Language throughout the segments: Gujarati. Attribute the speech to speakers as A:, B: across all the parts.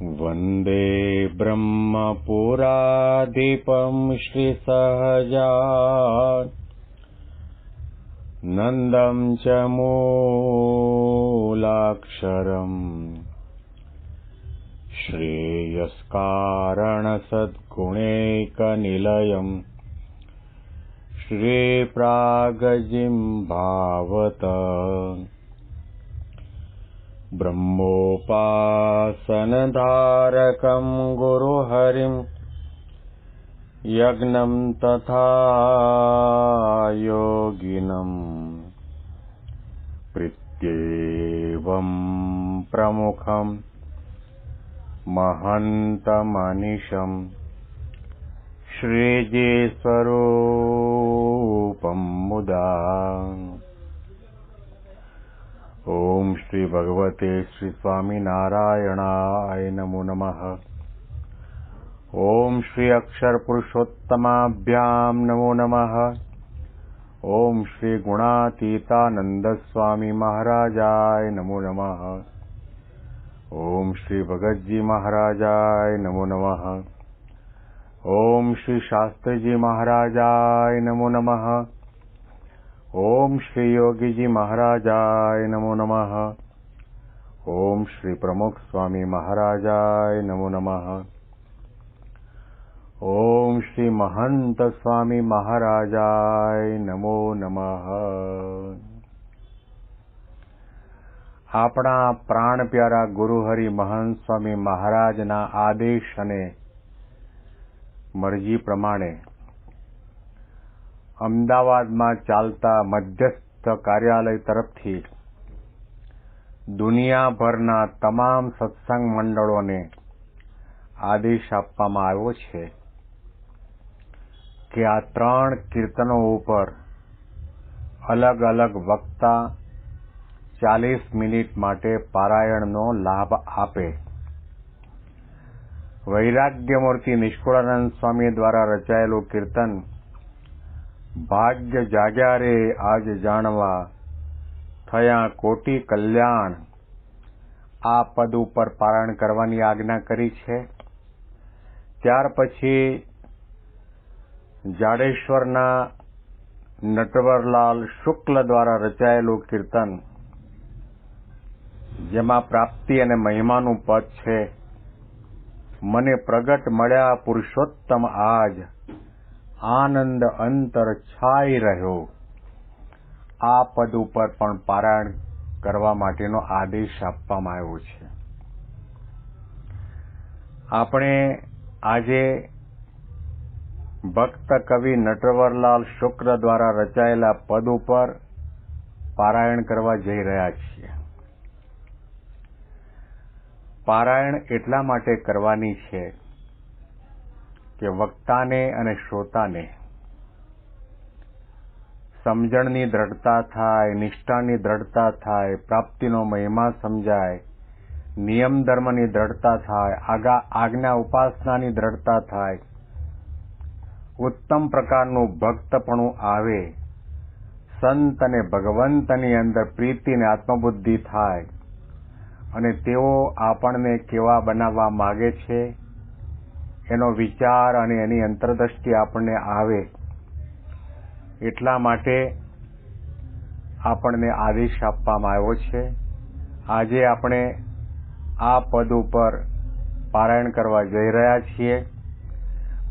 A: वन्दे ब्रह्मपुराधिपं श्रीसहजानन्दं च मूलाक्षरम् श्रेयस्कारणसद्गुणैकनिलयम् श्रीप्रागजिह्वावत ब्रह्मोपासनधारकं गुरुहरिं यज्ञं तथा योगिनं प्रीत्येवं प्रमुखं महन्तमनिशं श्रीजीस्वरूपं मुदा। ओम श्री भगवते श्री स्वामी नारायणाय नमो नमः। ओम श्री अक्षर पुरुषोत्तमाभ्यां नमो नमः। ओम श्री गुणातीतानंद स्वामी महाराजाय नमो नमः। ओम श्री भगत जी महाराजाय नमो नमः। ओम श्री शास्त्री जी महाराजाय नमो नमः। ओम श्री योगी जी महाराजाय नमो नमः। ओम श्री प्रमुख स्वामी महाराजाय नमो नमः। ओम श्री महंत स्वामी महाराजाय नमो नमः। આપણા પ્રાણ પ્યારા ગુરુહરિ મહંત સ્વામી મહારાજના આદેશ અને મરજી પ્રમાણે અમદાવાદમાં ચાલતા મધ્યસ્થ કાર્યાલય તરફથી દુનિયાભરના તમામ સત્સંગ મંડળોને આદેશ આપવામાં આવ્યો છે કે આ 3 કીર્તનો ઉપર અલગ અલગ વક્તા 40 મિનિટ માટે પારાયણનો લાભ આપે। વૈરાગ્યમૂર્તિ નિષ્કુળાનંદ સ્વામી દ્વારા રચાયેલું કીર્તન ભાગ્ય જાગ્યા રે આજ જાણવા થયા કોટી કલ્યાણ આ પદ ઉપર પારાયણ કરવાની આજ્ઞા કરી છે। ત્યાર પછી જાડેશ્વરના નટવરલાલ શુક્લ દ્વારા રચાયેલું કીર્તન જેમાં પ્રાપ્તિ અને મહિમાનું પદ છે મને પ્રગટ મળ્યા પુરુષોત્તમ આજ આનંદ અંતર છાઈ રહ્યો આ પદ ઉપર પણ પારાયણ કરવા માટેનો આદેશ આપવામાં આવ્યો છે। આપણે આજે ભક્ત કવિ નટવરલાલ શુક્લ દ્વારા રચાયેલા પદ ઉપર પારાયણ કરવા જઈ રહ્યા છીએ। પારાયણ એટલા માટે કરવાની છે કે વક્તાને અને શ્રોતાને સમજણની દ્રઢતા થાય, નિષ્ઠાની દ્રઢતા થાય, પ્રાપ્તિનો મહિમા સમજાય, નિયમ ધર્મની દ્રઢતા થાય, આજ્ઞા ઉપાસનાની દ્રઢતા થાય, ઉત્તમ પ્રકારનું ભક્તપણું આવે, સંત અને ભગવંતની અંદર પ્રીતિ અને આત્મબુદ્ધિ થાય અને તેઓ આપણને કેવા બનાવવા માગે છે એનો વિચાર અને એની અંતરદ્રષ્ટિ આપણને આવે એટલા માટે આપણને આદેશ આપવામાં આવ્યો છે। આજે આપણે આ પદ ઉપર પારાયણ કરવા જઈ રહ્યા છીએ।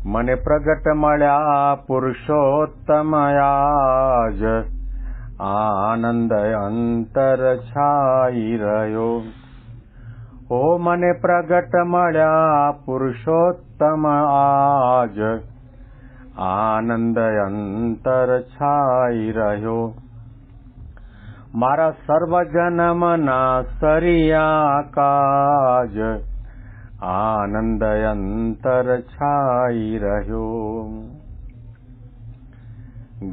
A: મને પ્રગટ મળ્યા પુરુષોત્તમ આજ આનંદ અંતર છાઈ રહ્યો ઓ મને પ્રગટ મળ્યા પુરુષોત્તમ આજ આનંદ અંતર છાઈ રહ્યો મારા સર્વ જન્મના સરિયા કાજ આનંદ અંતર છાઈ રહ્યો।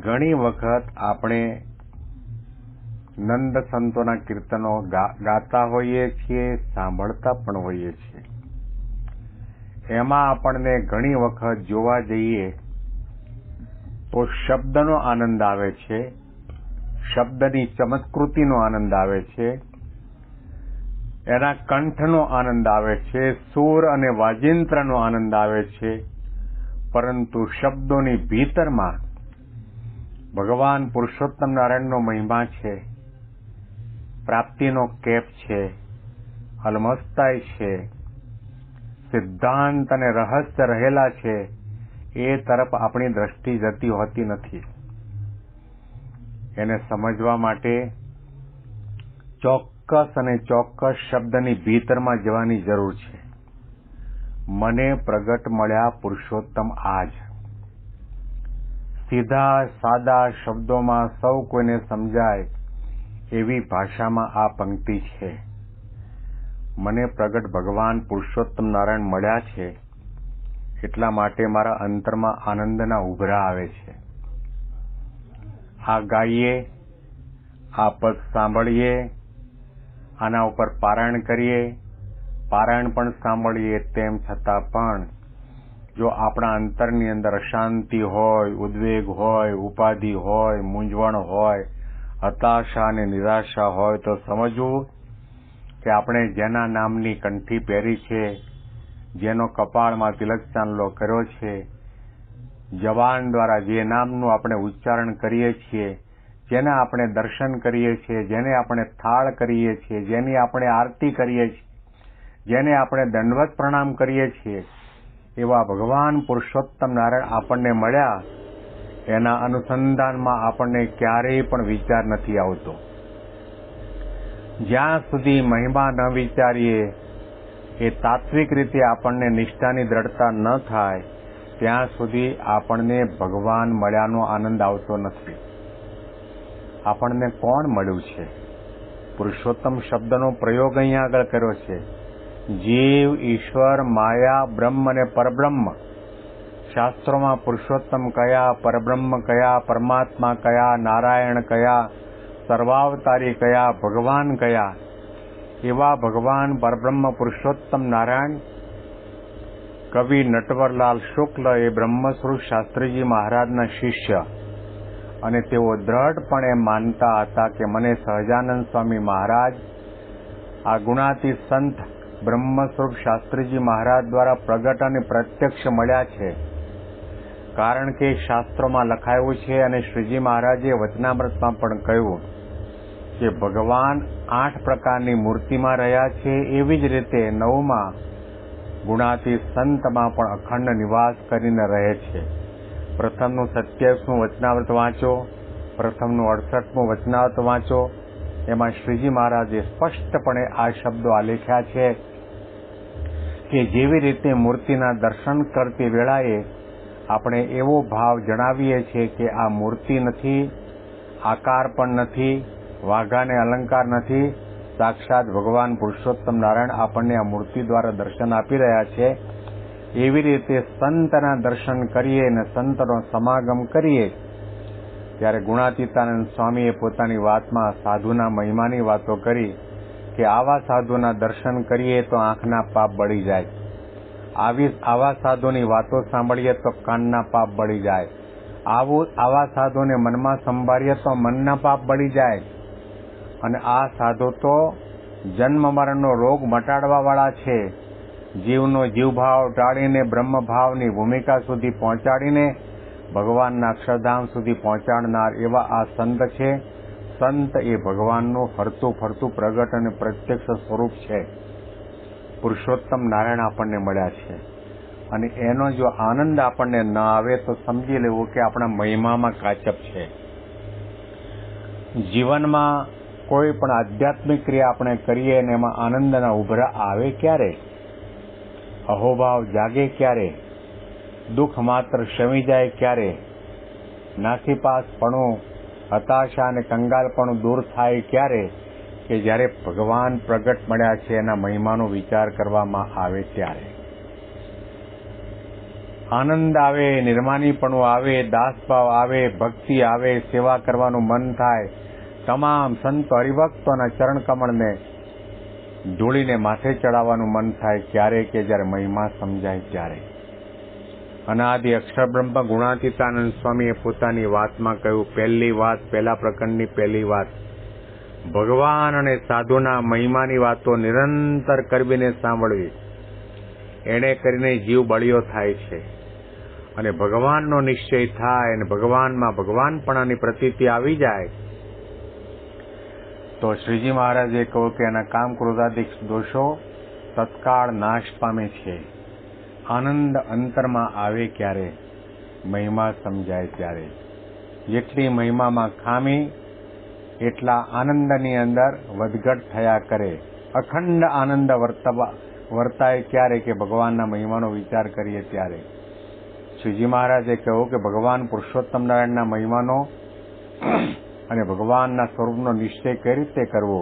A: ઘણી વખત આપણે નંદ સંતોના કીર્તનો ગાતા હોઈએ છીએ, સાંભળતા પણ હોઈએ છીએ। એમાં આપણને ઘણી વખત જોવા જઈએ તો શબ્દનો આનંદ આવે છે, શબ્દની ચમત્કૃતિનો આનંદ આવે છે, એના કંઠનો આનંદ આવે છે, સૂર અને વાજિંત્રનો આનંદ આવે છે, પરંતુ શબ્દોની ભીતરમાં ભગવાન પુરુષોત્તમ નારાયણનો મહિમા છે, પ્રાપ્તિનો કેપ છે, અલમસ્તાઈ છે, સિદ્ધાંત અને રહસ્ય રહેલા છે, એ તરફ આપણી દ્રષ્ટિ જતી હોતી નથી. એને સમજવા માટે ચોક્કસ અને ચોક્કસ શબ્દની ભીતરમાં જવાની જરૂર છે. મને પ્રગટ મળ્યા પુરુષોત્તમ આજ. સીધા સાદા શબ્દોમાં સૌ કોઈને સમજાય એવી ભાષામાં આ પંક્તિ છે. મને પ્રગટ ભગવાન પુરુષોત્તમ નારાયણ મળ્યા છે, એટલા માટે મારા અંતરમાં આનંદના ઉભરા આવે છે. આ ગાઈએ, આ પદ સાંભળીએ, આના ઉપર પારાયણ કરીએ, પારાયણ પણ સાંભળીએ, તેમ છતાં પણ જો આપણા અંતરની અંદર અશાંતિ હોય, ઉદ્વેગ હોય, ઉપાધિ હોય, મૂંઝવણ હોય, હતાશા અને નિરાશા હોય, તો સમજવું કે આપણે જેના નામની કંઠી પહેરી છે, જેનો કપાળમાં તિલક ચાંદલો કર્યો છે, જબાન દ્વારા જે નામનું આપણે ઉચ્ચારણ કરીએ છીએ, જેના આપણે દર્શન કરીએ છીએ, જેને આપણે થાળ કરીએ છીએ, જેની આપણે આરતી કરીએ છીએ, જેને આપણે દંડવત પ્રણામ કરીએ છીએ, એવા ભગવાન પુરુષોત્તમ નારાયણ આપણને મળ્યા, એના અનુસંધાનમાં આપણને ક્યારેય પણ વિચાર નથી આવતો. જ્યાં સુધી મહિમા ન વિચારીએ, એ તાત્વિક રીતે આપણને નિષ્ઠાની દ્રઢતા ન થાય, ત્યાં સુધી આપણને ભગવાન મળ્યાનો આનંદ આવતો નથી. આપણને કોણ મળ્યું છે? પુરુષોત્તમ શબ્દનો પ્રયોગ અહીંયા આગળ કર્યો છે. જીવ, ઈશ્વર, માયા, બ્રહ્મ અને પરબ્રહ્મ. શાસ્ત્રોમાં પુરુષોત્તમ કયા, પરબ્રહ્મ કયા, પરમાત્મા કયા, નારાયણ કયા, સર્વાવતારી કયા, ભગવાન કયા, એવા ભગવાન પરબ્રહ્મ પુરુષોત્તમ નારાયણ કવિ નટવરલાલ શુક્લ એ બ્રહ્મસ્વરૂપ શાસ્ત્રીજી મહારાજના શિષ્ય, અને તેઓ દ્રઢપણે માનતા હતા કે મને સહજાનંદ સ્વામી મહારાજ આ ગુણાતીત સંત બ્રહ્મસ્વરૂપ શાસ્ત્રીજી મહારાજ દ્વારા પ્રગટ અને પ્રત્યક્ષ મળ્યા છે. કારણ કે શાસ્ત્રોમાં લખાયું છે અને શ્રીજી મહારાજે વચનામૃતમાં પણ કહ્યું કે ભગવાન 8 પ્રકારની મૂર્તિમાં રહ્યા છે, એવી જ રીતે 9માં ગુણાતીત સંતમાં પણ અખંડ નિવાસ કરીને રહે છે. પ્રથમનું 27મું વચનામૃત વાંચો, પ્રથમનું 68મું વચનામૃત વાંચો, એમાં શ્રીજી મહારાજે સ્પષ્ટપણે આ શબ્દો આલેખ્યા છે કે જેવી રીતે મૂર્તિના દર્શન કરતી વેળાએ આપણે એવો ભાવ જણાવીએ છીએ કે આ મૂર્તિ નથી, આકાર પણ નથી, વાઘાને અલંકાર નથી, સાક્ષાત ભગવાન પુરુષોત્તમ નારાયણ આપણને આ મૂર્તિ દ્વારા દર્શન આપી રહ્યા છે, એવી રીતે સંતના દર્શન કરીએ અને સંતનો સમાગમ કરીએ ત્યારે ગુણાતીતાનંદ સ્વામીએ પોતાની વાતમાં સાધુના મહિમાની વાતો કરી કે આવા સાધુના દર્શન કરીએ તો આંખના પાપ બળી જાય, આવા સાધુની વાતો સાંભળીએ તો કાનના પાપ બળી જાય, આવા સાધુને મનમાં સંભાળીએ તો મનના પાપ બળી જાય, અને આ સાધુ તો જન્મ મરણનો રોગ મટાડવા વાળા છે. જીવનો જીવભાવ ટાળીને બ્રહ્મભાવની ભૂમિકા સુધી પહોંચાડીને ભગવાનના અક્ષરધામ સુધી પહોંચાડનાર એવા આ સંત છે. સંત એ ભગવાનનું ફરતું ફરતું પ્રગટ અને પ્રત્યક્ષ સ્વરૂપ છે. પુરુષોત્તમ નારાયણ આપણને મળ્યા છે, અને એનો જો આનંદ આપણને ન આવે તો સમજી લેવું કે આપણા મહિમામાં કાચપ છે. જીવનમાં કોઈ પણ આધ્યાત્મિક ક્રિયા આપણે કરીએ અને એમાં આનંદના ઉભરા આવે ક્યારે, અહોભાવ જાગે ક્યારે, દુઃખ માત્ર શમી જાય ક્યારે, નાસીપાસપણું, હતાશા અને કંગાલપણું દૂર થાય ક્યારે, કે જ્યારે ભગવાન પ્રગટ મળ્યા છે એના મહિમાનો વિચાર કરવામાં આવે ત્યારે. આનંદ આવે, નિર્માનીપણું આવે, દાસભાવ આવે, ભક્તિ આવે, સેવા કરવાનું મન થાય, તમામ સંતો હરિભક્તોના ચરણ કમળને ધૂળીને માથે ચડાવવાનું મન થાય ક્યારે, કે જ્યારે મહિમા સમજાય ત્યારે. અનાદિ અક્ષર બ્રહ્મ ગુણાતીતાનંદ સ્વામીએ પોતાની વાતમાં કહ્યું, પહેલી વાત, પહેલા પ્રકરણની પહેલી વાત, ભગવાન અને સાધુના મહિમાની વાતો નિરંતર કરવીને સાંભળવી, એને કરીને જીવ બળિયો થાય છે અને ભગવાનનો નિશ્ચય થાય અને ભગવાનમાં ભગવાનપણાની પ્રતીતિ આવી જાય તો શ્રીજી મહારાજે કહ્યું કે એના કામ ક્રોધાદિક દોષો તત્કાળ નાશ પામે છે. આનંદ અંતરમાં આવે ક્યારે? મહિમા સમજાય ત્યારે. જેટલી મહિમામાં ખામી એટલા આનંદની અંદર વધઘટ થયા કરે. અખંડ આનંદ વર્તાય ક્યારે? કે ભગવાનના મહિમાનો વિચાર કરીએ ત્યારે. શ્રીજી મહારાજે કહ્યું કે ભગવાન પુરુષોત્તમ નારાયણના મહિમાનો અને ભગવાનના સ્વરૂપનો નિશ્ચય કઈ રીતે કરવો?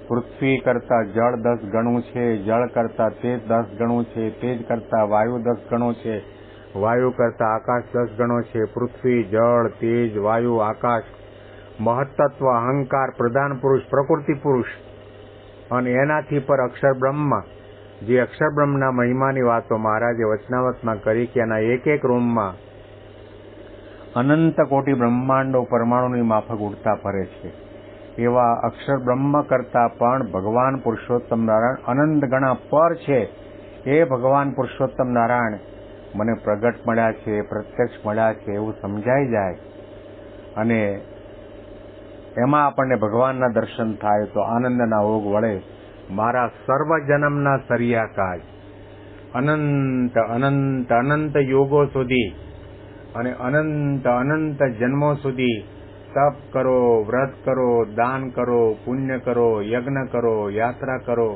A: પૃથ્વી કરતા જળ 10 ગણું છે, જળ કરતા તેજ 10 ગણું છે, તેજ કરતા વાયુ 10 ગણું છે, વાયુ કરતા આકાશ 10 ગણો છે. પૃથ્વી, જળ, તેજ, વાયુ, આકાશ, મહત્તત્વ, અહંકાર, પ્રધાન પુરુષ, પ્રકૃતિ પુરુષ અને એનાથી પર અક્ષર બ્રહ્મ. જે અક્ષર બ્રહ્મના મહિમાની વાતો મહારાજે વચનાવતમાં કરી કે એના એક એક રૂમમાં અનંત કોટી બ્રહ્માંડો પરમાણુની માફક ઉડતા ફરે છે. એવા અક્ષર બ્રહ્મ કરતા પણ ભગવાન પુરુષોત્તમ નારાયણ અનંત ગણા પર છે. એ ભગવાન પુરુષોત્તમ નારાયણ મને પ્રગટ મળ્યા છે, પ્રત્યક્ષ મળ્યા છે એવું સમજાઈ જાય અને એમાં આપણને ભગવાનના દર્શન થાય તો આનંદના ઓગ વળે. મારા સર્વ જન્મના સરિયાકાજ અનંત અનંત અનંત યોગો સુધી અને અનંત અનંત જન્મો સુધી તપ કરો, વ્રત કરો, દાન કરો, પુણ્ય કરો, યજ્ઞ કરો, યાત્રા કરો,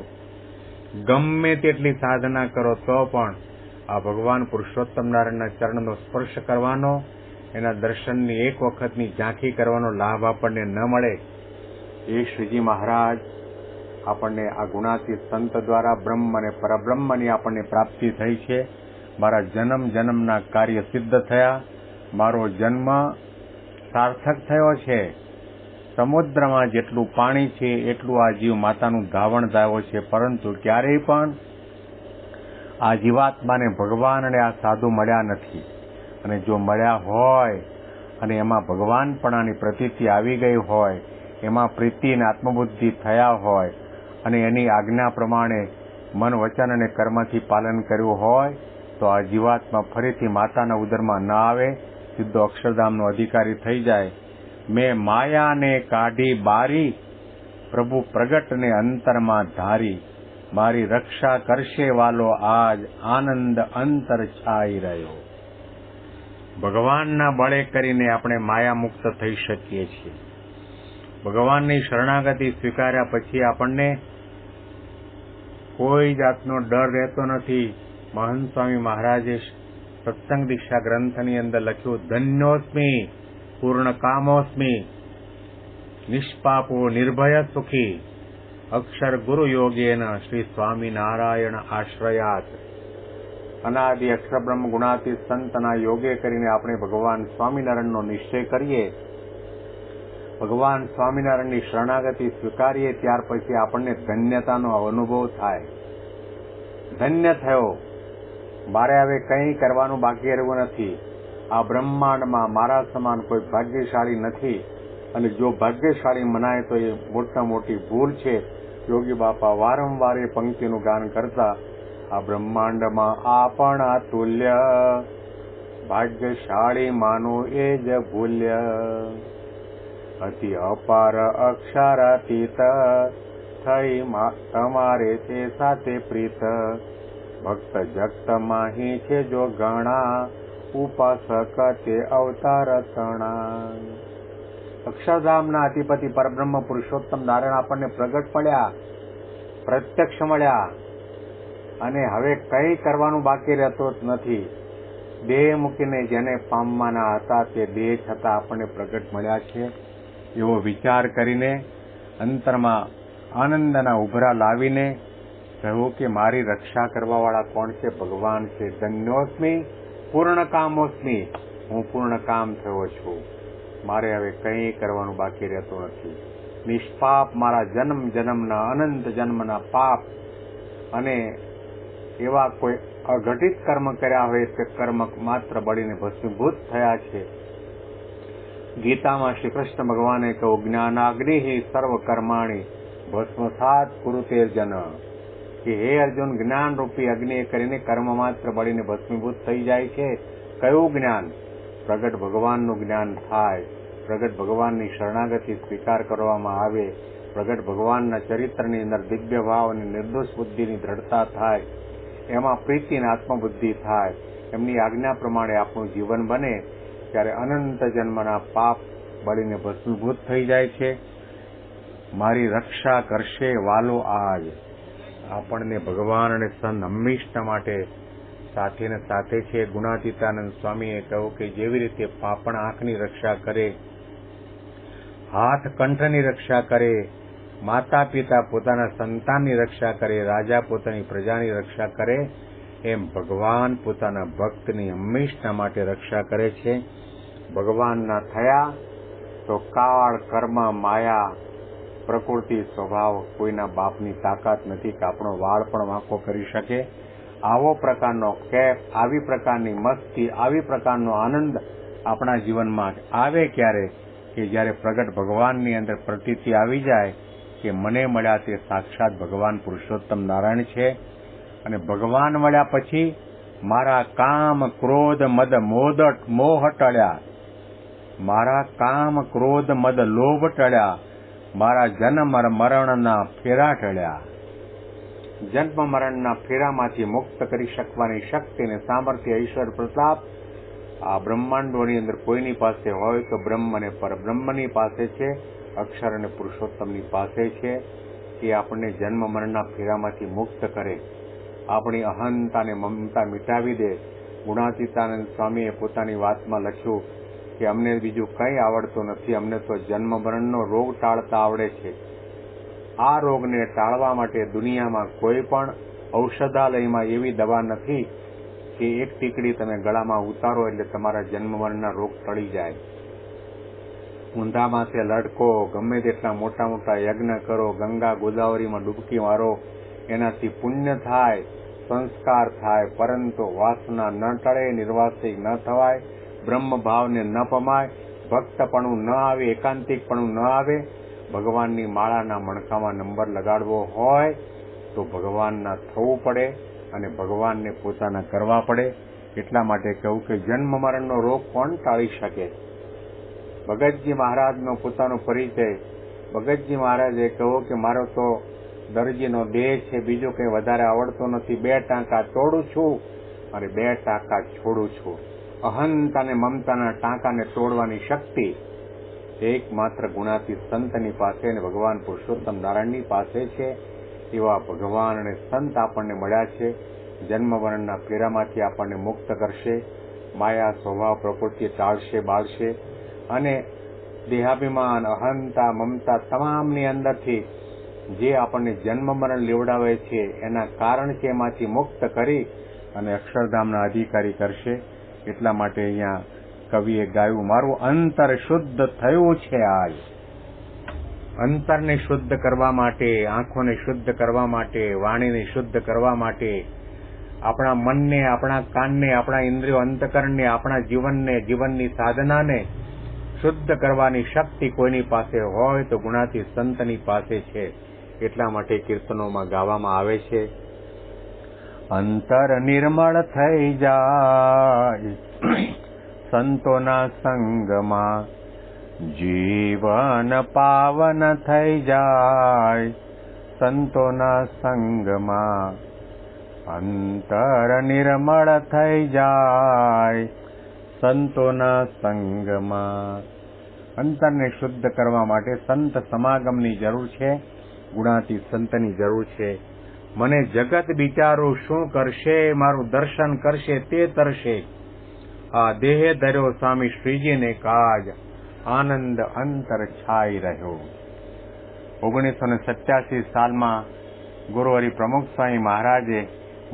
A: ગમે તેટલી સાધના કરો તો પણ આ ભગવાન પુરુષોત્તમ નારાયણના ચરણનો સ્પર્શ કરવાનો, એના દર્શનની એક વખતની ઝાંખી કરવાનો લાભ આપણને ન મળે. એ શ્રીજી મહારાજ આપણને આ ગુણાતીત સંત દ્વારા બ્રહ્મ અને પરબ્રહ્મની આપણને પ્રાપ્તિ થઈ છે. મારા જન્મ જન્મના કાર્ય સિદ્ધ થયા. મારો જન્મ સાર્થક થયો છે. સમુદ્રમાં જેટલું પાણી છે એટલું આ જીવ માતાનું ધાવણ ધાવ્યો છે, પરંતુ ક્યારેય પણ આ જીવાત્માને ભગવાન અને આ સાધુ મળ્યા નથી. અને જો મળ્યા હોય અને એમાં ભગવાનપણાની પ્રતીતિ આવી ગઈ હોય, એમાં પ્રીતિ અને આત્મબુદ્ધિ થયા હોય અને એની આજ્ઞા પ્રમાણે મન, વચન અને કર્મથી પાલન કર્યું હોય તો આ જીવાત્મા ફરીથી માતાના ઉદરમાં ન આવે, સીધો અક્ષરધામનો અધિકારી થઈ જાય. મેં માયાને કાઢી બારી, પ્રભુ પ્રગટને અંતરમાં ધારી, મારી રક્ષા કરશે વાલો આજ, આનંદ અંતર છાઈ રહ્યો. ભગવાનના બળે કરીને આપણે માયા મુક્ત થઈ શકીએ છીએ. ભગવાનની શરણાગતિ સ્વીકાર્યા પછી આપણને કોઈ જાતનો ડર રહેતો નથી. મહંત સ્વામી મહારાજે સત્સંગ દીક્ષા ગ્રંથની અંદર લખ્યું, ધન્યોસ્મી પૂર્ણ કામોસ્મી નિષ્પાપો નિર્ભય સુખી અક્ષર ગુરુ યોગેન શ્રી સ્વામિનારાયણ આશ્રયાત. અનાદિ અક્ષર બ્રહ્મ ગુણાતીત સંતના યોગે કરીને આપણે ભગવાન સ્વામિનારાયણનો નિશ્ચય કરીએ, ભગવાન સ્વામિનારાયણની શરણાગતિ સ્વીકારીએ, ત્યાર પછી આપણને ધન્યતાનો અનુભવ થાય. ધન્ય થયો, મારે હવે કંઈ કરવાનું બાકી રહ્યું નથી. આ બ્રહ્માંડમાં મારા સમાન કોઈ ભાગ્યશાળી નથી અને જો ભાગ્યશાળી મનાય તો એ મોટા મોટી ભૂલ છે. યોગી બાપા વારંવાર એ પંક્તિનું ગાન કરતા, આ બ્રહ્માંડમાં આપણ અતુલ્ય, ભાગ્યશાળી માનું એ જ ભૂલ્ય, અતિ અપાર અક્ષરાતીત થઈ તમારે તે સાથે પ્રીત, ભક્ત જગત માહી છે જો ગણા, ઉપાસક તે અવતાર તણા. અક્ષરધામના અધિપતિ પરબ્રહ્મ પુરુષોત્તમ નારાયણ આપણને પ્રગટ મળ્યા, પ્રત્યક્ષ મળ્યા અને હવે કંઈ કરવાનું બાકી રહેતો નથી. દેહ મૂકીને જેને પામવાના હતા તે દેહ છતાં આપણને પ્રગટ મળ્યા છે. એવો વિચાર કરીને અંતરમાં આનંદના ઉભરા લાવીને કહ્યું કે મારી રક્ષા કરવાવાળા કોણ છે? ભગવાન છે. ધન્યોસ્મી પૂર્ણ કામોસ્મી, હું પૂર્ણ કામ થયો છું. મારે હવે કંઈ કરવાનું બાકી રહેતું નથી. નિષ્પાપ મારા જન્મ જન્મના અનંત જન્મના પાપ અને એવા કોઈ અઘટિત કર્મ કર્યા હોય તે કર્મ માત્ર બળીને ભસ્મીભૂત થયા છે. ગીતામાં શ્રી કૃષ્ણ ભગવાને કહ્યું, જ્ઞાનાગ્નિ સર્વ કર્માણી ભસ્મસાત કુરુતેર્જન, કે હે અર્જુન, જ્ઞાન રૂપી અગ્નિ કરીને કર્મ માત્ર બળીને ભસ્મીભૂત થઈ જાય છે. કયું જ્ઞાન? પ્રગટ ભગવાનનું જ્ઞાન થાય, પ્રગટ ભગવાનની શરણાગતિ સ્વીકાર કરવામાં આવે, પ્રગટ ભગવાનના ચરિત્રની અંદર દિવ્ય ભાવ અને નિર્દોષ બુદ્ધિની દ્રઢતા થાય, એમાં પ્રીતિ અને આત્મબુદ્ધિ થાય, એમની આજ્ઞા પ્રમાણે આપણું જીવન બને, ત્યારે અનંત જન્મના પાપ બળીને ભસ્મીભૂત થઈ જાય છે. મારી રક્ષા કરશે વાલો આજ. આપણને ભગવાન અને સંત હંમેશા માટે સાથે ને સાથે છે. ગુણાતીતાનંદ સ્વામીએ કહ્યું કે જેવી રીતે પાપણ આંખની રક્ષા કરે, હાથ કંઠની રક્ષા કરે, માતા પિતા પોતાના સંતાનની રક્ષા કરે, રાજા પોતાની પ્રજાની રક્ષા કરે, એમ ભગવાન પોતાના ભક્તની હંમેશા માટે રક્ષા કરે છે. ભગવાનના થયા તો કાળ, કર્મ, માયા, પ્રકૃતિ, સ્વભાવ, કોઈના બાપની તાકાત નથી કે આપણો વાળ પણ વાંકો કરી શકે. આવો પ્રકારનો કેફ, આવી પ્રકારની મસ્તી, આવી પ્રકારનો આનંદ આપણા જીવનમાં આવે ક્યારે? કે જ્યારે પ્રગટ ભગવાનની અંદર પ્રતીતિ આવી જાય કે મને મળ્યા તે સાક્ષાત ભગવાન પુરુષોત્તમ નારાયણ છે. અને ભગવાન મળ્યા પછી મારા કામ, ક્રોધ, મદ, મોહ ટળ્યા, મારા કામ, ક્રોધ, મદ, લોભ ટળ્યા, મારા જન્મ મરણના ફેરા ટળ્યા. જન્મ મરણના ફેરામાંથી મુક્ત કરી શકવાની શક્તિ ને સામર્થ્ય, ઈશ્વર પ્રતાપ આ બ્રહ્માંડોની અંદર કોઈની પાસે હોય તો બ્રહ્મ અને પરબ્રહ્મની પાસે છે, અક્ષર અને પુરુષોત્તમની પાસે છે. એ આપણને જન્મ મરણના ફેરામાંથી મુક્ત કરે, આપણી અહંતા અને મમતા મિટાવી દે. ગુણાતીતાનંદ સ્વામીએ પોતાની વાતમાં લખ્યું કે અમને બીજું કંઈ આવડતું નથી, અમને તો જન્મ મરણનો રોગ ટાળતા આવડે છે. આ રોગને ટાળવા માટે દુનિયામાં કોઈ પણ ઔષધાલયમાં એવી દવા નથી કે એક ટીકડી તમે ગળામાં ઉતારો એટલે તમારા જન્મ મરણના રોગ ટળી જાય. ઊંધા માથે લડકો, ગમે તેટલા મોટા મોટા યજ્ઞ કરો, ગંગા ગોદાવરીમાં ડૂબકી મારો, એનાથી પુણ્ય થાય, સંસ્કાર થાય, પરંતુ વાસના ન ટળે, નિર્વાસિક ન થવાય, બ્રહ્મ ભાવને ન પમાય, ભક્તપણું ન આવે, એકાંતિકપણું ન આવે. ભગવાનની માળાના મણકામાં નંબર લગાડવો હોય તો ભગવાનના થવું પડે અને ભગવાનને પોતાના કરવા પડે. એટલા માટે કહું કે જન્મ મરણનો રોગ કોણ ટાળી શકે? ભગતજી મહારાજનો પોતાનો પરિચય. ભગતજી મહારાજે કહ્યું કે મારો તો દરજીનો દેહ છે, બીજું કંઈ વધારે આવડતું નથી, 2 ટાંકા તોડું છું અને 2 ટાંકા છોડું છું. અહંતા અને મમતાના ટાંકાને તોડવાની શક્તિ એકમાત્ર ગુણાતી સંતની પાસે અને ભગવાન પુરુષોત્તમ નારાયણની પાસે છે. એવા ભગવાન અને સંત આપણને મળ્યા છે. જન્મ મરણના ફેરામાંથી આપણને મુક્ત કરશે, માયા, સ્વભાવ, પ્રકૃતિ ટાળશે, બાળશે અને દેહાભિમાન, અહંતા, મમતા તમામની અંદરથી જે આપણને જન્મ મરણ લેવડાવે છે એના કારણ છે એમાંથી મુક્ત કરી અને અક્ષરધામના અધિકારી કરશે. એટલા માટે અહીંયા કવિએ ગાયું, મારું અંતર શુદ્ધ થયું છે આજ. અંતરને શુદ્ધ કરવા માટે, આંખોને શુદ્ધ કરવા માટે, વાણીને શુદ્ધ કરવા માટે, આપણા મનને, આપણા કાનને, આપણા ઇન્દ્રિયો અંતકરણને, આપણા જીવનને, જીવનની સાધનાને શુદ્ધ કરવાની શક્તિ કોઈની પાસે હોય તો ગુણાતી સંતની પાસે છે. એટલા માટે કીર્તનોમાં ગાવામાં આવે છે, અંતર નિર્મળ થઈ જાય સંતોના સંગમાં, જીવન પાવન થઈ જાય સંતોના સંગમાં. અંતર નિર્મળ થઈ જાય સંતોના સંગમાં. અંતરને શુદ્ધ કરવા માટે સંત સમાગમની જરૂર છે, ગુણાતી સંતની જરૂર છે. મને જગત બિચારું શું કરશે, મારું દર્શન કરશે તે તરશે. આ દેહે ધર્યો સ્વામી શ્રીજીને કાજ, આનંદ અંતર છાઈ રહ્યો. 1987 સાલમાં ગુરુહરિ પ્રમુખ સ્વામી મહારાજે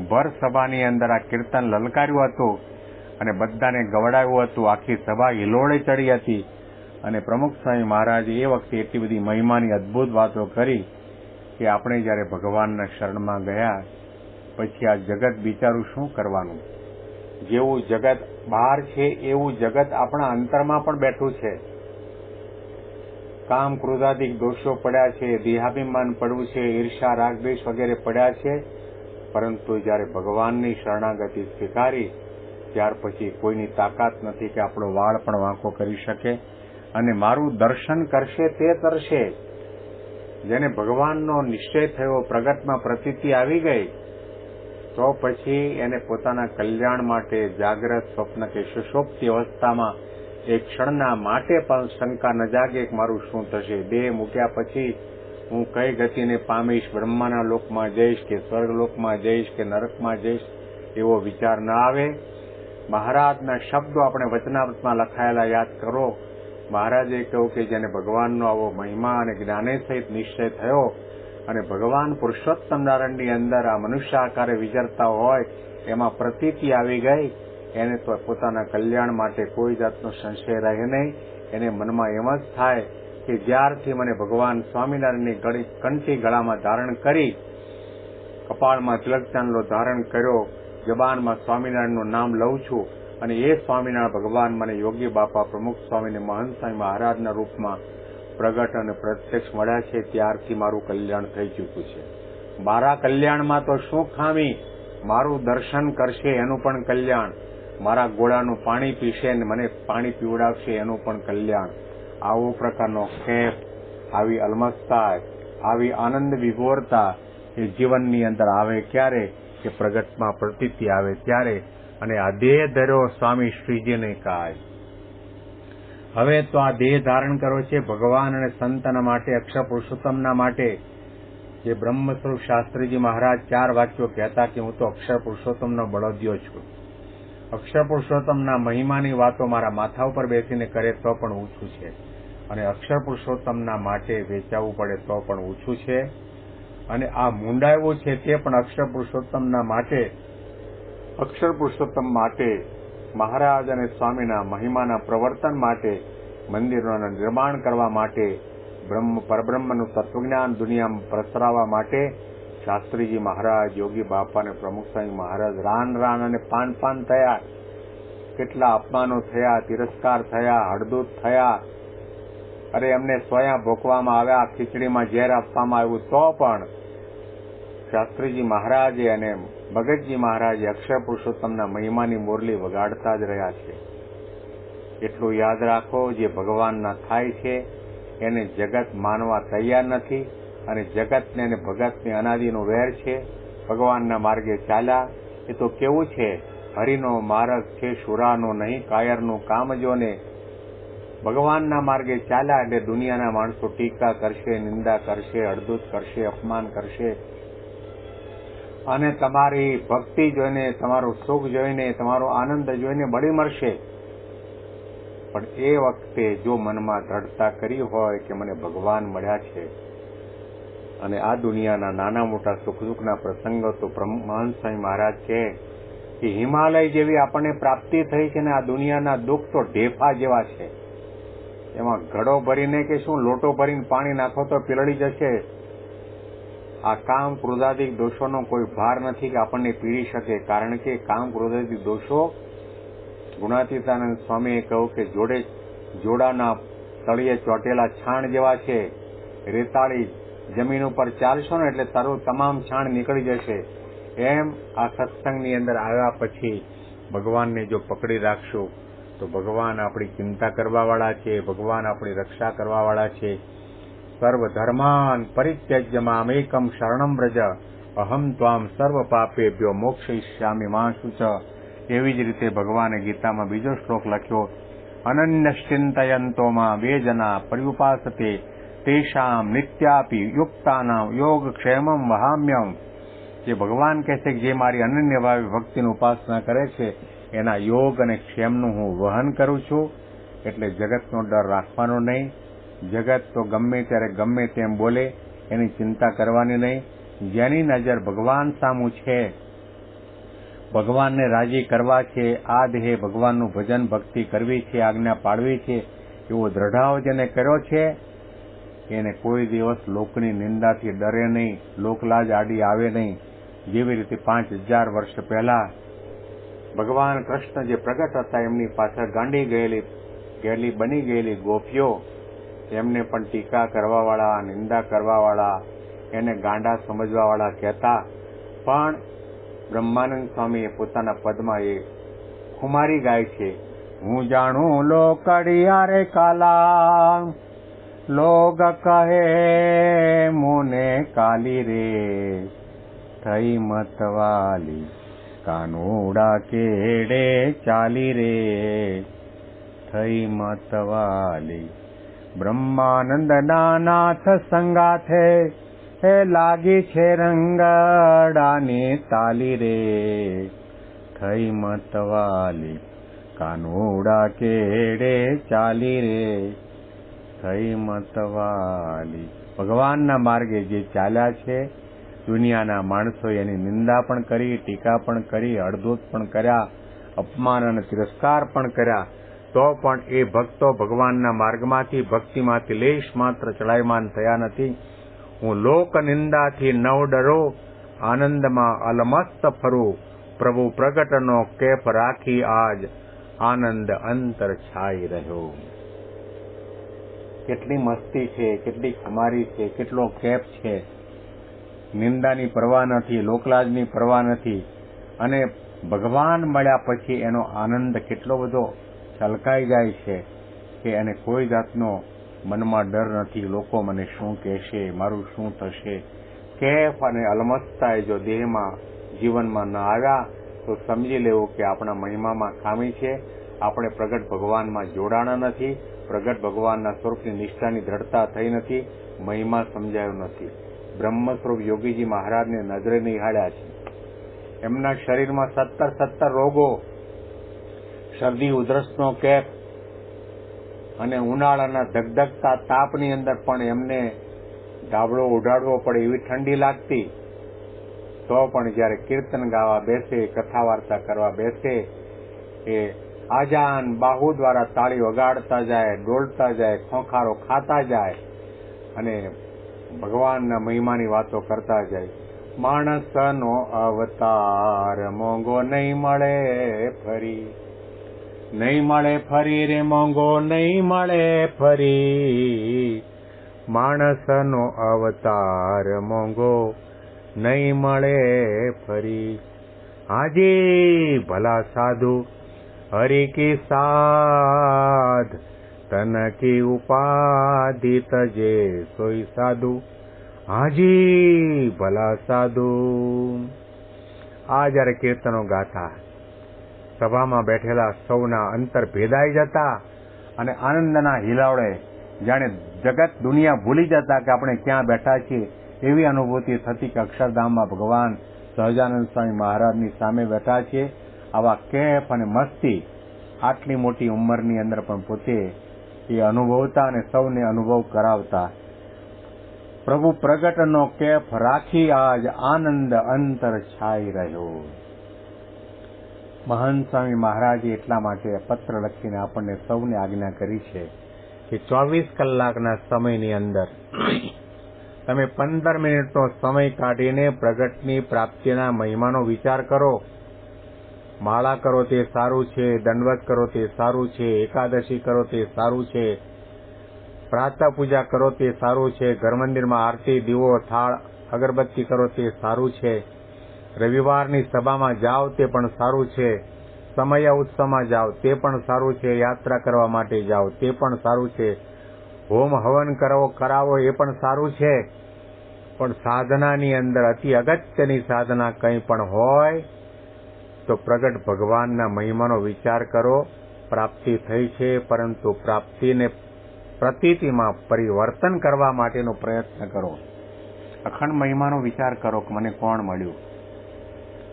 A: ભર સભાની અંદર આ કીર્તન લલકાર્યું હતું અને બધાને ગવડાવ્યું હતું. આખી સભા હિલોળે ચડી હતી અને પ્રમુખ સ્વામી મહારાજે એ વખતે એટલી બધી મહિમાની અદભુત વાતો કરી કે આપણે જ્યારે ભગવાનના શરણમાં ગયા પછી આ જગત બિચારું શું કરવાનું. જેવું જગત બહાર છે એવું જગત આપણા અંતરમાં પણ બેઠું છે. કામ ક્રોધાદિક દોષો પડ્યા છે, દેહાભિમાન પડવું છે, ઈર્ષા રાગ દ્વેષ વગેરે પડ્યા છે, પરંતુ જ્યારે ભગવાનની શરણાગતિ સ્વીકારી ત્યાર પછી કોઈની તાકાત નથી કે આપણો વાળ પણ વાંકો કરી શકે અને મારું દર્શન કરશે તે તરશે. જેને ભગવાનનો નિશ્ચય થયો, પ્રગટમાં પ્રતીતિ આવી ગઈ, તો પછી એને પોતાના કલ્યાણ માટે જાગ્રત, સ્વપ્ન કે સુષુપ્તિ અવસ્થામાં એક ક્ષણના માટે પણ શંકા ન જાગે કે મારું શું થશે, દેહ મૂક્યા પછી હું કઈ ગતિને પામીશ, બ્રહ્માના લોકમાં જઈશ કે સ્વર્ગલોકમાં જઈશ કે નરકમાં જઈશ, એવો વિચાર ન આવે. મહારાજના શબ્દો આપણે વચનામૃતમાં લખાયેલા યાદ કરો. મહારાજે કહ્યું કે જેને ભગવાનનો આવો મહિમા અને જ્ઞાને સહિત નિશ્ચય થયો અને ભગવાન પુરુષોત્તમ નારાયણની અંદર આ મનુષ્ય આકારે વિચરતા હોય એમાં પ્રતીતિ આવી ગઈ, એને તો પોતાના કલ્યાણ માટે કોઈ જાતનો સંશય રહે નહીં. એને મનમાં એમ જ થાય કે જ્યારથી મને ભગવાન સ્વામિનારાયણની કંઠી ગળામાં ધારણ કરી, કપાળમાં તિલક ચાંદલો ધારણ કર્યો, જબાનમાં સ્વામિનારાયણનું નામ લઉં છું અને એ સ્વામિનારાયણ ભગવાન મને યોગી બાપા પ્રમુખ સ્વામીને મહંત સ્વામી મહારાજના રૂપમાં પ્રગટ અને પ્રત્યક્ષ મળ્યા છે, ત્યારથી મારું કલ્યાણ થઈ ચૂક્યું છે. મારા કલ્યાણમાં તો શું ખામી, મારું દર્શન કરશે એનું પણ કલ્યાણ, મારા ગોળાનું પાણી પીશે અને મને પાણી પીવડાવશે એનું પણ કલ્યાણ. આવો પ્રકારનો ખેપ, આવી અલમસ્તા, આવી આનંદ વિભોરતા એ જીવનની અંદર આવે ક્યારે કે પ્રગટમાં પ્રતીતિ આવે ત્યારે. અને આ દેહ ધર્યો સ્વામી શ્રીજીને કાય. હવે તો આ દેહ ધારણ કર્યો છે ભગવાન અને સંતના માટે, અક્ષર પુરુષોત્તમના માટે. જે બ્રહ્મ સ્વરૂપ શાસ્ત્રીજી મહારાજ 4 વાક્યો કહેતા કે હું તો અક્ષર પુરુષોત્તમનો બળદિયો છું. અક્ષર પુરુષોત્તમના મહિમાની વાતો મારા માથા ઉપર બેસીને કરે તો પણ ઓછું છે, અને અક્ષર પુરુષોત્તમના માટે વેચાવવું પડે તો પણ ઓછું છે. અને આ મુંડાયું છે તે પણ અક્ષર પુરુષોત્તમના માટે, અક્ષર પુરુષોત્તમ માટે, મહારાજ અને સ્વામીના મહિમાના પ્રવર્તન માટે, મંદિરોના નિર્માણ કરવા માટે, પરબ્રહ્મનું તત્વજ્ઞાન દુનિયામાં પ્રસરાવવા માટે શાસ્ત્રીજી મહારાજ, યોગી બાપા અને પ્રમુખ સ્વામી મહારાજ રાન અને પાન થયા. કેટલા અપમાનો થયા, તિરસ્કાર થયા, હળદૂત થયા, અરે એમને સ્વયં ભોગવામાં આવ્યા, ખીચડીમાં ઝેર આપવામાં આવ્યું, તો પણ શાસ્ત્રીજી મહારાજે અને ભગતજી મહારાજે અક્ષર પુરુષોત્તમના મહિમાની મુરલી વગાડતા જ રહ્યા છે. એટલું યાદ રાખો, જે ભગવાનના થાય છે એને જગત માનવા તૈયાર નથી, અને જગતને અને ભગતને અનાદિનો વેર છે. ભગવાનના માર્ગે ચાલ્યા એ તો કેવું છે, હરિનો માર્ગ છે શુરાનો નહીં, કાયરનું કામ જોને. ભગવાનના માર્ગે ચાલ્યા એટલે દુનિયાના માણસો ટીકા કરશે, નિંદા કરશે, અડધૂત કરશે, અપમાન કરશે, અને તમારી ભક્તિ જોઈને, તમારું સુખ જોઈને, તમારો આનંદ જોઈને બળી મરશે. પણ એ વખતે જો મનમાં દ્રઢતા કરી હોય કે મને ભગવાન મળ્યા છે, અને આ દુનિયાના નાના મોટા સુખ દુઃખના પ્રસંગો તો મહંત સ્વામી મહારાજ છે કે હિમાલય જેવી આપણને પ્રાપ્તિ થઈ છે, ને આ દુનિયાના દુઃખ તો ઢેફા જેવા છે. એમાં ઘડો ભરીને કે શું લોટો ભરીને પાણી નાખો તો પીલળી જશે. આ કામ ક્રોધાદિક દોષોનો કોઈ ભાર નથી કે આપણને પીડી શકે, કારણ કે કામ ક્રોધાદિક દોષો ગુણાતીતાનંદ સ્વામીએ કહ્યું કે જોડાના તળિયે ચોટેલા છાણ જેવા છે. રેતાળી જમીન ઉપર ચાલશો ને એટલે તારું તમામ છાણ નીકળી જશે. એમ આ સત્સંગની અંદર આવ્યા પછી ભગવાનને જો પકડી રાખશું તો ભગવાન આપણી ચિંતા કરવાવાળા છે, ભગવાન આપણી રક્ષા કરવાવાળા છે. સર્વ ધર્માન પરિત્યજ્ય મામ એકમ શરણમ વ્રજ અહમ ત્વામ સર્વ પાપેભ્યો મોક્ષયિષ્યામિ મા શુચ. એવી જ રીતે ભગવાને ગીતામાં બીજો શ્લોક લખ્યો, અનન્યશ્ચિંતયંતો માં વે જના પર્યુપાસતે તેષામ નિત્યાપી યુક્તાનામ યોગક્ષેમમ વહામ્યમ. જે ભગવાન કહે છે કે જે મારી અનન્ય ભાવે ભક્તિની ઉપાસના કરે છે એના યોગ અને ક્ષેમનું હું વહન કરું છું. એટલે જગતનો ડર રાખવાનો નહીં. જગત તો ગમે ત્યારે ગમે તેમ બોલે, એની ચિંતા કરવાની નહીં. જેની નજર ભગવાન સામું છે, ભગવાનને રાજી કરવા છે, આ દેહે ભગવાનનું ભજન ભક્તિ કરવી છે, આજ્ઞા પાડવી છે, એવો દ્રઢાવ જેને કર્યો છે એને કોઈ દિવસ લોકની નિંદાથી ડરે નહીં, લોકલાજ આડી આવે નહીં. જેવી રીતે 5000 વર્ષ પહેલા ભગવાન કૃષ્ણ જે પ્રગટ હતા એમની પાછળ ગાંડી ગયેલી બની ગયેલી ગોપીઓ એમને પણ ટીકા કરવાવાળા, નિંદા કરવાવાળા, એને ગાંડા સમજવાવાળા કહેતા. પણ બ્રહ્માનંદ સ્વામીએ પોતાના પદમાં એ ખુમારી ગાય છે. હું જાણું લોકડિયા રે કાલા, લોગ કહે મુને કાલી રે, થઈ મતવાલી કાનુડા કેડે ચાલી રે, થઈ મતવાલી. બ્રહ્માનંદ નાથ સંગાથે હે લાગી છે રંગડાની તાલી રે, થઈ મતવાલી કાનુડા કેડે ચાલી રે, થઈ મતવાલી. ભગવાનના માર્ગે જે ચાલ્યા છે, દુનિયાના માણસો એની નિંદા પણ કરી, ટીકા પણ કરી, અડધૂત પણ કર્યા, અપમાન અને તિરસ્કાર પણ કર્યા, તો પણ એ ભક્તો ભગવાનના માર્ગમાંથી, ભક્તિમાંથી લેશ માત્ર ચડાયમાન થયા નથી. હું લોક નિંદાથી નવ ડરો, આનંદમાં અલમસ્ત ફરું, પ્રભુ પ્રગટનો કેફ રાખી આજ, આનંદ અંતર છાઈ રહ્યો. કેટલી મસ્તી છે, કેટલી ખુમારી છે, કેટલો કેફ છે. નિંદાની પરવા નથી, લોકલાજની પરવા નથી, અને ભગવાન મળ્યા પછી એનો આનંદ કેટલો બધો છલકાઈ જાય છે કે એને કોઈ જાતનો મનમાં ડર નથી. લોકો મને શું કહેશે, મારું શું થશે. કેફ અને અલમસ્તા જો દેહમાં, જીવનમાં ન આવ્યા તો સમજી લેવું કે આપણા મહિમામાં ખામી છે. આપણે પ્રગટ ભગવાનમાં જોડાણા નથી, પ્રગટ ભગવાનના સ્વરૂપની નિષ્ઠાની દ્રઢતા થઈ નથી, મહિમા સમજાયો નથી. બ્રહ્મ સ્વરૂપ યોગીજી મહારાજને નજરે નિહાળ્યા છે. એમના શરીરમાં 17 રોગો, શરદી ઉધરસનો કેફ અને ઉનાળાના ધગધગતા તાપની અંદર પણ એમને ધાબળો ઉડાડવો પડે એવી ઠંડી લાગતી. તો પણ જ્યારે કીર્તન ગાવા બેસે, કથા વાર્તા કરવા બેસે, એ આજાન બાહુ દ્વારા તાળી વગાડતા જાય, ડોલતા જાય, ખોંખારો ખાતા જાય અને ભગવાનના મહિમાની વાતો કરતા જાય. માણસનો અવતાર મોંઘો નહીં મળે ફરી, નહીં મળે ફરી રે મોંઘો નહીં મળે ફરી. માણસનો અવતાર મોંઘો નહીં મળે ફરી. હાજી ભલા સાધુ હરિ કી સાધ, તન કી ઉપાધિ તજે સોઈ સાધુ. હાજી ભલા સાધુ. આ જયારે કીર્તનો ગાતા, સભામાં બેઠેલા સૌના અંતર ભેદાઈ જતા અને આનંદના હિલાવડે જાણે જગત દુનિયા ભૂલી જતા કે આપણે ક્યાં બેઠા છીએ એવી અનુભૂતિ થતી કે અક્ષરધામમાં ભગવાન સહજાનંદ સ્વામી મહારાજની સામે બેઠા છીએ. આવા કેફ અને મસ્તી આટલી મોટી ઉંમરની અંદર પણ પોતે એ અનુભવતા અને સૌને અનુભવ કરાવતા. પ્રભુ પ્રગટનો કેફ રાખી આજ, આનંદ અંતર છાઈ રહ્યો. મહંત સ્વામી મહારાજે એટલા માટે પત્ર લખીને આપણને સૌને આજ્ઞા કરી છે કે 24 કલાકના સમયની અંદર તમે 15 મિનિટનો સમય કાઢીને પ્રગટની પ્રાપ્તિના મહિમાનો વિચાર કરો. માળા કરો તે સારું છે, દંડવત કરો તે સારું છે, એકાદશી કરો તે સારું છે, પ્રાતઃ પૂજા કરો તે સારું છે, ઘર મંદિરમાં આરતી, દીવો, થાળ, અગરબત્તી કરો તે સારું છે, રવિવારની સભામાં જાઓ તે પણ સારું છે, સમય ઉત્સવમાં જાઓ તે પણ સારું છે, યાત્રા કરવા માટે જાઓ તે પણ સારું છે, હોમ હવન કરાવો એ પણ સારું છે. પણ સાધનાની અંદર અતિ અગત્યની સાધના કંઈ પણ હોય તો પ્રગટ ભગવાનના મહિમાનો વિચાર કરો. પ્રાપ્તિ થઈ છે, પરંતુ પ્રાપ્તિને પ્રતીતિમાં પરિવર્તન કરવા માટેનો પ્રયત્ન કરો. અખંડ મહિમાનો વિચાર કરો કે મને કોણ મળ્યું,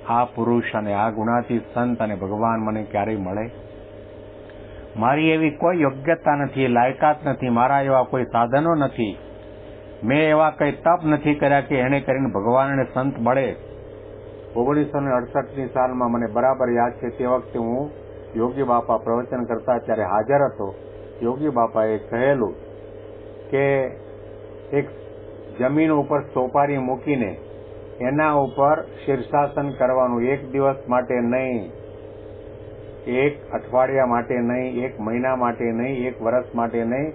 A: આ પુરુષ અને આ ગુણાતીત સંત અને ભગવાન મને ક્યારેય મળે. મારી એવી કોઈ યોગ્યતા નથી, લાયકાત નથી, મારા એવા કોઈ સાધનો નથી, મેં એવા કઈ તપ નથી કર્યા કે એને કરીને ભગવાન અને સંત મળે. 1968ની સાલમાં મને બરાબર યાદ છે, તે વખતે હું યોગી બાપા પ્રવચન કરતા ત્યારે હાજર હતો. યોગી બાપાએ કહેલું કે એક જમીન ઉપર સોપારી મૂકીને એના ઉપર શીર્ષાસન કરવાનું, એક દિવસ માટે નહીં, એક અઠવાડિયા માટે નહીં, એક મહિના માટે નહીં, એક વર્ષ માટે નહીં,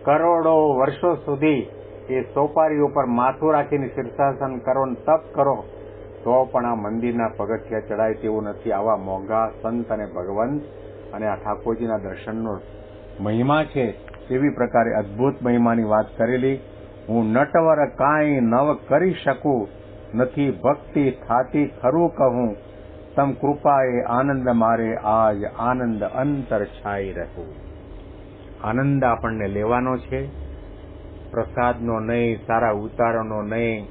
A: કરોડો વર્ષો સુધી એ સોપારી ઉપર માથું રાખીને શીર્ષાસન કરો ને તપ કરો તો પણ આ મંદિરના પગથિયા ચડાય તેવું નથી. આવા મોંઘા સંત અને ભગવંત અને આ ઠાકોરજીના દર્શનનો મહિમા છે. એવી પ્રકારે અદભુત મહિમાની વાત કરેલી. હું નટવર કાંઈ નવ કરી શકું, નથી ભક્તિ થાતી ખરું કહું, તમ કૃપાએ આનંદ મારે આજ આનંદ અંતર છાઈ રહું. આનંદ આપણને લેવાનો છે, પ્રસાદનો નહીં, સારા ઉતારોનો નહીં,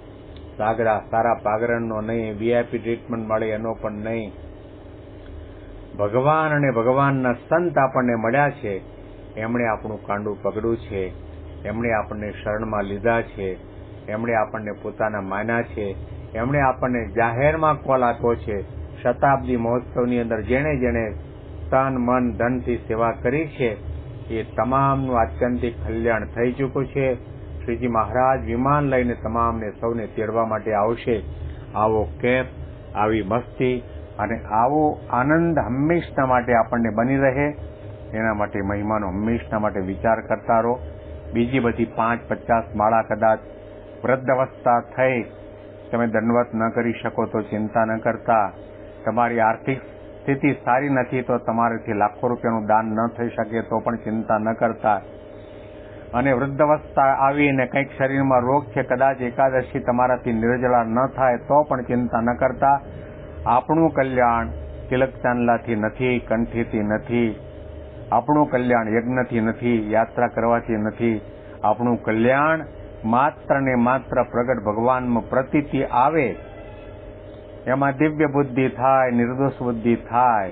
A: સારા પાગરણનો નહીં, વીઆઈપી ટ્રીટમેન્ટ મળે એનો પણ નહીં. ભગવાન અને ભગવાનના સંત આપણને મળ્યા છે, એમણે આપણું કાંડું પકડ્યું છે, એમણે આપણને શરણમાં લીધા છે, એમણે આપણને પોતાના માન્યા છે, એમણે આપણને જાહેરમાં કોલ આપ્યો છે. શતાબ્દી મહોત્સવની અંદર જેણે જેણે તન મન ધનથી સેવા કરી છે એ તમામનું આત્યંતિક કલ્યાણ થઈ ચૂક્યું છે. શ્રીજી મહારાજ વિમાન લઈને તમામને સૌને તેડવા માટે આવશે. આવો કેફ, આવી મસ્તી અને આવો આનંદ હંમેશના માટે આપણને બની રહે એના માટે મહિમાનો હંમેશના માટે વિચાર કરતા રહો. બીજી બધી 5-50 માળા કદાચ વૃદ્ધ અવસ્થા થઈ તમે દંડવત ન કરી શકો તો ચિંતા ન કરતા. તમારી આર્થિક સ્થિતિ સારી નથી તો તમારાથી લાખો રૂપિયાનું દાન ન થઈ શકે તો પણ ચિંતા ન કરતા. અને વૃદ્ધ અવસ્થા આવીને કંઈક શરીરમાં રોગ છે, કદાચ એકાદશી તમારાથી નિર્જળા ન થાય તો પણ ચિંતા ન કરતા. આપણું કલ્યાણ તિલક ચાંદલાથી નથી, કંઠીથી નથી, આપણું કલ્યાણ યજ્ઞથી નથી, યાત્રા કરવાથી નથી. આપણું કલ્યાણ માત્ર ને માત્ર પ્રગટ ભગવાનમાં પ્રતીતિ આવે, એમાં દિવ્ય બુદ્ધિ થાય, નિર્દોષ બુદ્ધિ થાય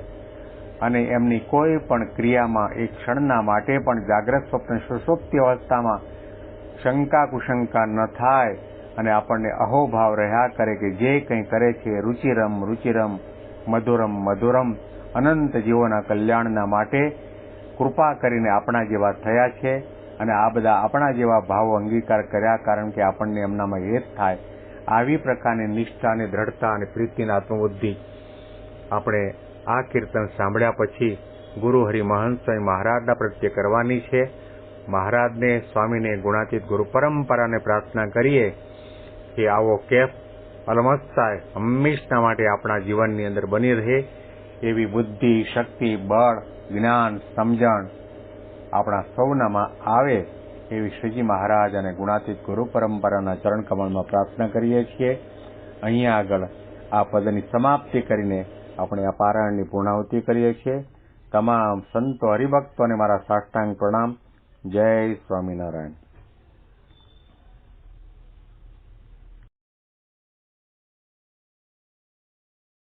A: અને એમની કોઈ પણ ક્રિયામાં એક ક્ષણના માટે પણ જાગ્રત સ્વપ્ન સુષુપ્તિ અવસ્થામાં શંકા કુશંકા ન થાય અને આપણને અહોભાવ રહ્યા કરે કે જે કંઈ કરે છે રુચિરમ રુચિરમ મધુરમ મધુરમ અનંત જીવોના કલ્યાણના માટે કૃપા કરીને આપણા જેવા થયા છે અને આ બધા આપણા જેવા ભાવો અંગીકાર કર્યા કારણ કે આપણને એમનામાં હેત થાય. આવી પ્રકારની નિષ્ઠા અને દ્રઢતા અને પ્રીતિના આત્મબુદ્ધિ આપણે આ કીર્તન સાંભળ્યા પછી ગુરુ હરિ મહંત સ્વામી મહારાજના પ્રત્યે કરવાની છે. મહારાજને, સ્વામીને, ગુણાતીત ગુરુ પરંપરાને પ્રાર્થના કરીએ કે આવો કેફ અલમસ્તા હંમેશના માટે આપણા જીવનની અંદર બની રહે એવી બુદ્ધિ, શક્તિ, બળ, જ્ઞાન, સમજણ આપણા સૌનામાં આવે એવી શ્રીજી મહારાજ અને ગુણાતીત ગુરુ પરંપરાના ચરણ કમળમાં પ્રાર્થના કરીએ છીએ. અહીંયા આગળ આ પદની સમાપ્તિ કરીને આપણે આ પારાયણની પૂર્ણાહુતિ કરીએ છીએ. તમામ સંતો હરિભક્તોને મારા સાષ્ટાંગ પ્રણામ. જય સ્વામિનારાયણ.